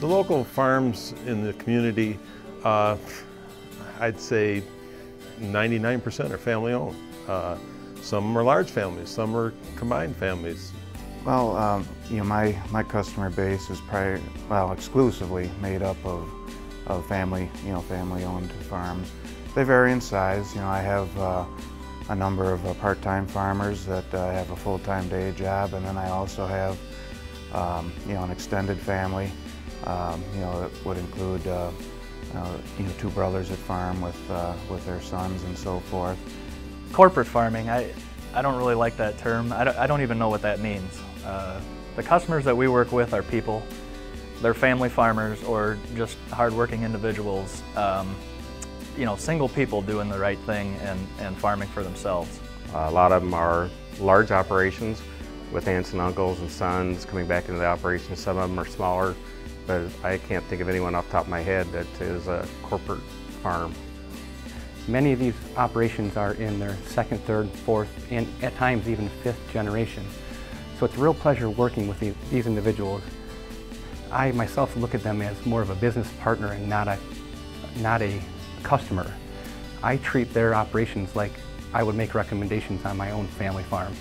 The local farms in the community, I'd say 99% are family owned. Some are large families, some are combined families. Well, you know, my customer base is probably, well, exclusively made up of family, you know, family-owned farms. They vary in size. You know, I have a number of part-time farmers that have a full-time day job, and then I also have, you know, an extended family. You know, that would include, you know, 2 brothers that farm with their sons and so forth. Corporate farming, I don't really like that term. I don't even know what that means. The customers that we work with are people. They're family farmers or just hardworking individuals, you know, single people doing the right thing and farming for themselves. A lot of them are large operations with aunts and uncles and sons coming back into the operation. Some of them are smaller, but I can't think of anyone off the top of my head that is a corporate farm. Many of these operations are in their 2nd, 3rd, 4th, and at times even 5th generation. So it's a real pleasure working with these individuals. I myself look at them as more of a business partner and not a customer. I treat their operations like I would make recommendations on my own family farm.